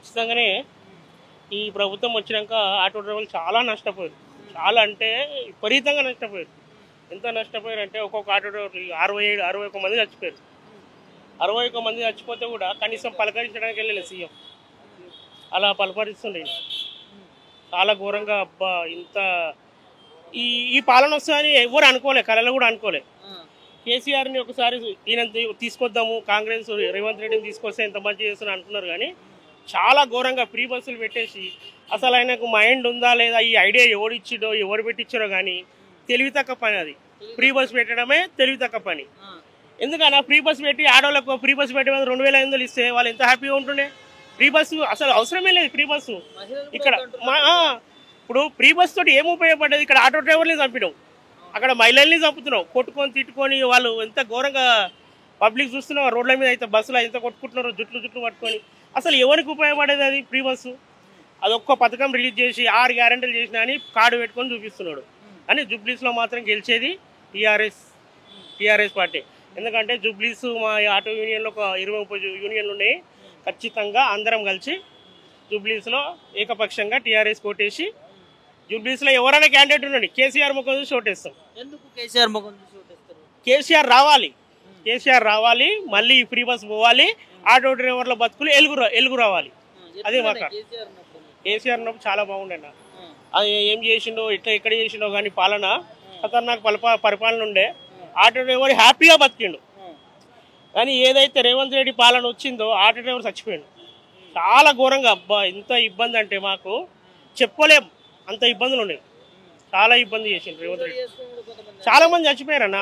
ఖచ్చితంగానే ఈ ప్రభుత్వం వచ్చినాక ఆటో డ్రైవర్లు చాలా నష్టపోయారు. చాలా అంటే విపరీతంగా నష్టపోయారు. ఎంత నష్టపోయారు అంటే ఒక్కొక్క ఆటో డ్రైవర్ 61 మంది చచ్చిపోయారు. 61 మంది చచ్చిపోతే కూడా కనీసం పలకరించడానికి వెళ్ళలేదు సీఎం. అలా పలకరిస్తుండే. చాలా ఘోరంగా అబ్బా ఇంత ఈ ఈ పాలన వస్తుందని ఎవరు అనుకోలే, కళలో కూడా అనుకోలే. కేసీఆర్ని ఒకసారి ఈయన తీసుకొద్దాము, కాంగ్రెస్ రేవంత్ రెడ్డిని తీసుకొస్తే ఎంత మంచి చేస్తున్నారు అనుకున్నారు. కానీ చాలా ఘోరంగా ఫ్రీ బస్సులు పెట్టేసి అసలు ఆయనకు మైండ్ ఉందా లేదా, ఈ ఐడియా ఎవరు ఇచ్చిడో ఎవరు పెట్టించారో కానీ తెలివి తక్కువ పని. అది ఫ్రీ బస్ పెట్టడమే తెలివి తక్కువ పని. ఎందుకన్నా ఫ్రీ బస్ పెట్టి ఆడవాళ్ళకు ఫ్రీ బస్ పెట్టి 2500 ఇస్తే వాళ్ళు ఎంత హ్యాపీగా ఉంటుండే. ఫ్రీ బస్సు అసలు అవసరమే లేదు. ఫ్రీ బస్సు ఇక్కడ ఇప్పుడు ఫ్రీ బస్ తోటి ఏం ఉపయోగపడ్డది? ఇక్కడ ఆటో డ్రైవర్ని చంపినావు, అక్కడ మహిళల్ని చంపుతున్నావు, కొట్టుకొని తిట్టుకొని. వాళ్ళు ఎంత ఘోరంగా పబ్లిక్ చూస్తున్నావు రోడ్ల మీద, అయితే బస్సులో ఎంత కొట్టుకుంటున్నారు జుట్లు పట్టుకొని. అసలు ఎవరికి ఉపయోగపడేది అది ఫ్రీ బస్సు? అదొక్క పథకం రిలీజ్ చేసి 6 గ్యారెంటీలు చేసినా అని కార్డు పెట్టుకొని చూపిస్తున్నాడు. అని జూబ్లీస్లో మాత్రం గెలిచేది టీఆర్ఎస్ పార్టీ. ఎందుకంటే జూబ్లీస్ మా ఆటో యూనియన్లో ఒక 20-30 యూనియన్లు ఉన్నాయి. ఖచ్చితంగా అందరం కలిసి జూబ్లీస్లో ఏకపక్షంగా టీఆర్ఎస్ కోటేసి జూబ్లీస్లో ఎవరైనా క్యాండిడేట్ ఉండండి కేసీఆర్ ముఖం చూసి ఓటేస్తాం. ఎందుకు కేసీఆర్ ముఖం చూసి ఓటేస్తారు? కేసీఆర్ రావాలి, మళ్ళీ ఫ్రీ బస్ పోవాలి, ఆటో డ్రైవర్ల బతుకులు ఎలుగు రావాలి. అదే మాకు కేసీఆర్ ఉన్నప్పుడు చాలా బాగుండే. అది ఏం చేసిండో ఎక్కడ చేసిండో కానీ పాలన ఖతర్నాక్ పరిపాలన ఉండే. ఆటో డ్రైవర్ హ్యాపీగా బతికిండు. కానీ ఏదైతే రేవంత్ రెడ్డి పాలన వచ్చిందో ఆటో డ్రైవర్ చచ్చిపోయాడు. చాలా ఘోరంగా అబ్బా ఇంత ఇబ్బంది అంటే మాకు చెప్పలేం, అంత ఇబ్బందులు ఉన్నాయి. చాలా ఇబ్బంది చేసిండు రేవంత్ రెడ్డి. చాలా మంది చచ్చిపోయారు అన్న,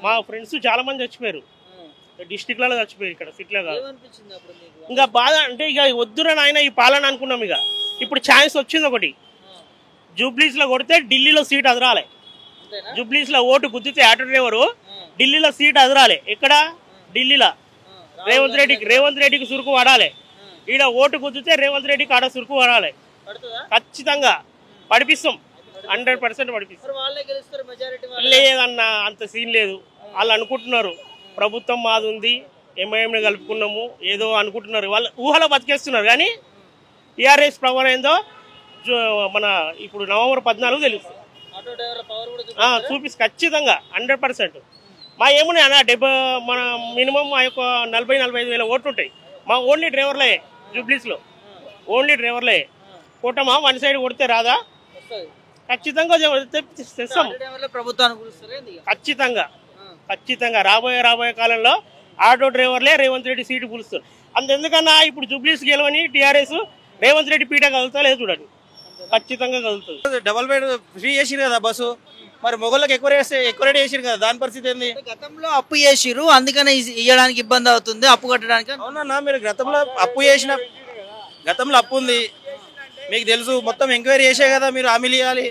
మా ఫ్రెండ్స్ చాలా మంది చచ్చిపోయారు. డిస్టిక్లలో చచ్చిపోయారు, ఇక్కడ సిటీలో కాదు. ఇంకా బాధ అంటే ఇక వద్దురా నాయన ఈ పాలన అనుకున్నాం. ఇక ఇప్పుడు ఛాన్స్ వచ్చింది ఒకటి, జూబ్లీస్లో కొడితే ఢిల్లీలో సీట్ అదరాలి. జూబ్లీస్లో ఓటు గుద్దితే ఆటో డ్రైవరు ఢిల్లీలో సీట్ అదరాలి. ఎక్కడ? ఢిల్లీలో. రేవంత్ రెడ్డికి సురుకు పడాలి. ఈడ ఓటు గుద్దితే రేవంత్ రెడ్డికి ఆడ సురుకు పడాలి. ఖచ్చితంగా పడిపిస్తాం, 100% పడిపిస్తాం. లేదన్న అంత సీన్ లేదు. వాళ్ళు అనుకుంటున్నారు ప్రభుత్వం మాది ఉంది, ఎంఐఎంని కలుపుకున్నాము ఏదో అనుకుంటున్నారు. వాళ్ళు ఊహలో బతికేస్తున్నారు. కానీ టీఆర్ఎస్ పవర్ ఏందో మన ఇప్పుడు నవంబర్ 14 తెలుస్తుంది. చూపిస్తుంది ఖచ్చితంగా 100%. మా ఏమున్నాయి అన్న మన మినిమం మా యొక్క 40-45 వేల ఓట్లు ఉంటాయి. మా ఓన్లీ డ్రైవర్లే జూబ్లీస్లో, ఓన్లీ డ్రైవర్లే. కూటమా వన్ సైడ్ కొడితే రాదా? ఖచ్చితంగా తెస్తాం. ఖచ్చితంగా రాబోయే కాలంలో ఆటో డ్రైవర్లే రేవంత్ రెడ్డి సీటు కూలుస్తారు. అంతెందుకన్నా ఇప్పుడు జూబ్లీస్ గెలవని టీఆర్ఎస్ రేవంత్ రెడ్డి పీట కలుగుతా లేదు చూడండి, ఖచ్చితంగా కలుగుతుంది. డబల్ బెడ్ ఫ్రీ చేసిరు కదా బస్సు, మరి మొగళ్ళకి ఎక్కువ రేట్ చేసిరు కదా, దాని పరిస్థితి ఏంది? గతంలో అప్పు చేసిరు, అందుకనే ఇవ్వడానికి ఇబ్బంది అవుతుంది, అప్పు కట్టడానికి. అవునన్నా, మీరు గతంలో అప్పు చేసిన, గతంలో అప్పు ఉంది మీకు తెలుసు, మొత్తం ఎంక్వైరీ చేసే కదా మీరు హామీలు ఇవ్వాలి,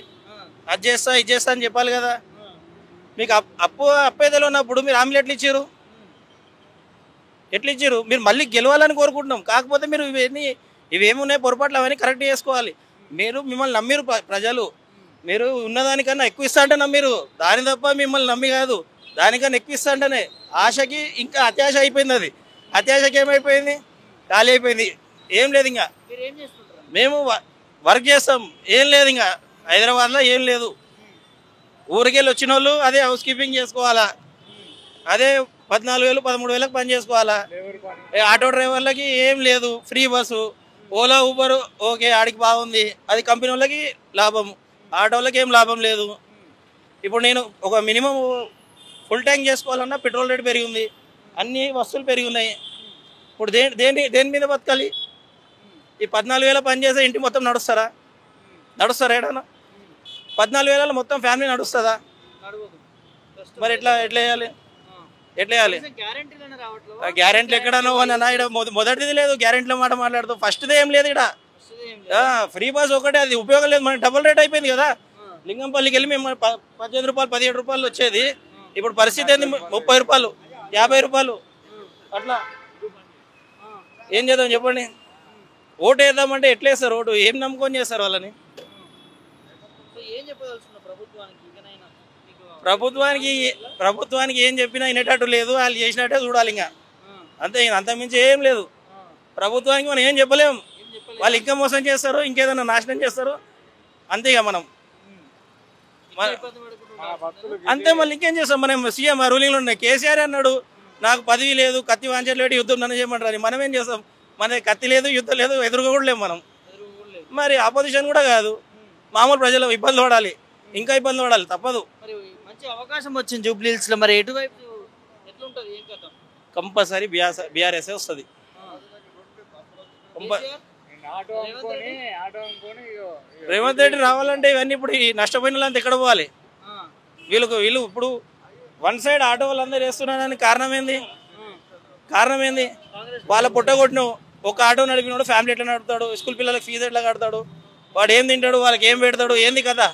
అది చేస్తా ఇది చేస్తా అని చెప్పాలి కదా. మీకు అప్పే తెలియనప్పుడు మీరు హామీలు ఎట్లా ఇచ్చారు? మీరు మళ్ళీ గెలవాలని కోరుకుంటున్నాం. కాకపోతే మీరు ఇవేమున్నాయి పొరపాట్లు అవన్నీ కరెక్ట్ చేసుకోవాలి. మీరు మిమ్మల్ని నమ్మిరు ప్రజలు, మీరు ఉన్నదానికన్నా ఎక్కువ ఇస్తా అంటే నమ్మిరు, దాని తప్ప మిమ్మల్ని నమ్మి కాదు. దానికన్నా ఎక్కువ ఇస్తా అంటేనే ఆశకి ఇంకా అత్యాశ అయిపోయింది. అది అత్యాశకి ఏమైపోయింది? ఖాళీ అయిపోయింది. ఏం లేదు, ఇంకా మేము వర్క్ చేస్తాం, ఏం లేదు. ఇంకా హైదరాబాద్లో ఏం లేదు. ఊరికెళ్ళి వచ్చిన వాళ్ళు అదే హౌస్ కీపింగ్ చేసుకోవాలా, అదే 14,000 13,000 పని చేసుకోవాలా. ఆటో డ్రైవర్లకి ఏం లేదు, free bus. Ola Uber okay ఆడికి బాగుంది, అది కంపెనీ వాళ్ళకి లాభం, ఆటో వాళ్ళకి ఏం లాభం లేదు. ఇప్పుడు నేను ఒక మినిమం ఫుల్ ట్యాంక్ చేసుకోవాలన్నా పెట్రోల్ రేట్ పెరిగింది, అన్ని వస్తువులు పెరిగి ఉన్నాయి. ఇప్పుడు దేని మీద బతకాలి? ఈ 14,000 పని చేసే ఇంటి మొత్తం నడుస్తారా ఏడన్నా? 14,000 మొత్తం ఫ్యామిలీ నడుస్తుందా? మరి ఎట్లా వేయాలి? గ్యారెంటీలు ఎక్కడనో అన్న, ఇక్కడ మొదటిది లేదు గ్యారెంటీల మాట మాట్లాడుతూ, ఫస్ట్దే ఏం లేదు. ఇక్కడ ఫ్రీ బస్ ఒకటే, అది ఉపయోగం లేదు. మనకి డబుల్ రేట్ అయిపోయింది కదా. లింగంపల్లికి వెళ్ళి మేము 18 రూపాయలు 17 రూపాయలు వచ్చేది, ఇప్పుడు పరిస్థితి ఏంది? 30 రూపాయలు 50 రూపాయలు అట్లా. ఏం చేద్దాం చెప్పండి? ఓటు వేద్దామంటే ఎట్లా వేస్తారు ఓటు? ఏం నమ్ముకొని చేస్తారు వాళ్ళని? ప్రభుత్వానికి ఏం చెప్పినా వినేటట్టు లేదు, వాళ్ళు చేసినట్టే చూడాలి. ఇంకా అంతే, అంతకుమించి ఏం లేదు. ప్రభుత్వానికి మనం ఏం చెప్పలేము. వాళ్ళు ఇంకా మోసం చేస్తారు, ఇంకేదైనా నాశనం చేస్తారు. అంతేగా మనం అంతే. మళ్ళీ ఇంకేం చేస్తాం మనం? సీఎం రూలింగ్లో ఉన్నాయి. కేసీఆర్ అన్నాడు నాకు పదవి లేదు, కత్తి వాంచలేడు, యుద్ధం నన్ను చేయమంటారు. మనం ఏం చేస్తాం? మన కత్తి లేదు, యుద్ధం లేదు, ఎదురుగా కూడా లేము మనం. మరి ఆపోజిషన్ కూడా కాదు, మామూలు ప్రజలు ఇబ్బంది పడాలి, ఇంకా ఇబ్బంది పడాలి, తప్పదు. మంచి అవకాశం వచ్చింది జూబ్లీ హిల్స్ లో, మరి ఎటువైపు ఎట్లుంటది ఏం కథ? కంపల్సరీ బీఆర్ఎస్ వస్తుంది. రేవంత్ రెడ్డి రావాలంటే ఇవన్నీ ఇప్పుడు ఈ నష్టపోయిన వాళ్ళంతా ఎక్కడ పోవాలి? వీళ్ళు ఇప్పుడు వన్ సైడ్ ఆటో వాళ్ళందరూ వేస్తున్నారని కారణం ఏంది? వాళ్ళ పుట్టగొట్టిన ఒక ఆటో నడిపినాడు ఫ్యామిలీ ఎట్లా నడుపుతాడు? స్కూల్ పిల్లలకి ఫీజు ఎట్లా కడతాడు? వాడు ఏం తింటాడు? వాళ్ళకి ఏం పెడతాడు? ఏంది కదా?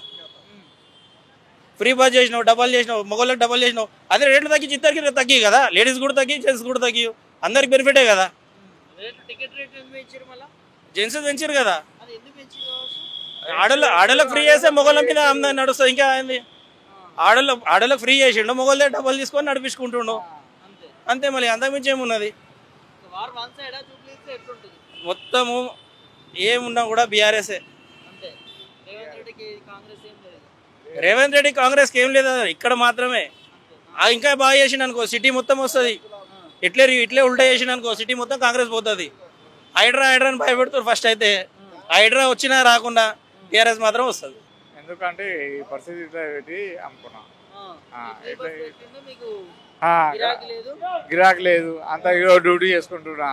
ఫ్రీ బస్ చేసినావు, డబల్ చేసినావు, మగవాళ్ళకి డబల్ చేసినావు. అదే రేట్లు తగ్గించి ఇద్దరికి తగ్గి కదా, లేడీస్ కూడా తగ్గి, జెంట్స్ కూడా తగ్గి, అందరికి బెనిఫిటే కదా. జెంట్స్ పెంచారు కదా, ఆడోళ్ళకి ఫ్రీ చేస్తే మొగోళ్ళ మీద నడుస్తుంది. ఇంకా ఏంది? ఆడోళ్ళకి ఫ్రీ చేసిండు, మొగోళ్ళ డబ్బులు తీసుకొని నడిపించుకుంటుండు అంతే. మళ్ళీ అంతకుమించి ఏమున్నది? మొత్తము ఏమున్నా కూడా బీఆర్ఎస్. రేవంత్ రెడ్డి కాంగ్రెస్కి ఏం లేదు, ఇక్కడ మాత్రమే. ఇంకా బాగా చేసిండు అనుకో సిటీ మొత్తం వస్తుంది. ఇట్లే ఉల్టా చేసిండు అనుకో సిటీ మొత్తం కాంగ్రెస్ పోతుంది. హైడ్రా అని భయపెడుతారు ఫస్ట్. అయితే హైడ్రా వచ్చినా రాకుండా టీఆర్ఎస్ మాత్రం వస్తుంది. ఎందుకంటే ఈ పరిస్థితి పెట్టి అమ్ముకున్నాం, గిరాకీ లేదు, అంత డ్యూటీ చేసుకుంటున్నా.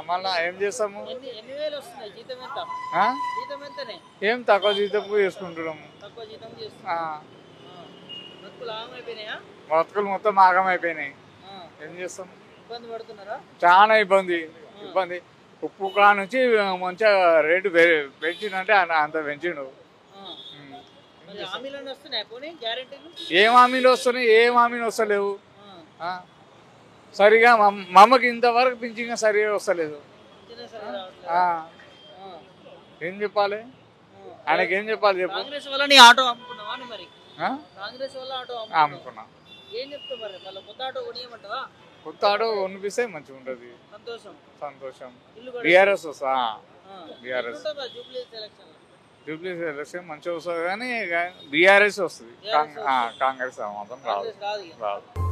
మళ్ళా ఏం చేస్తాము? ఏం తక్కువ జీతం చేసుకుంటున్నాము. బతుకులు మొత్తం ఆగం అయిపోయినాయి. ఏం చేస్తాం? చాలా ఇబ్బంది. ఉప్పు కా నుంచి మంచిగా రేటు పెంచిందంటే అంత పెంచిండు. ఏం హామీలు వస్తున్నాయి? ఏం హామీలు వస్తలేవు. సరిగా మా అమ్మకి ఇంతవరకు పింఛన్ సరిగా వస్తలేదు. ఏం చెప్పాలి? ఆయనకి ఏం చెప్పాలి చెప్పు? అమ్ముకున్నా. కొత్త ఆటో కొనిపిస్తే మంచిగా ఉంటుంది. సంతోషం. బీఆర్ఎస్ వస్తా. జూబ్లీ ఎలక్షన్ మంచిగా వస్తుంది, కానీ బీఆర్ఎస్ వస్తుంది. కాంగ్రెస్ మాత్రం రాదు.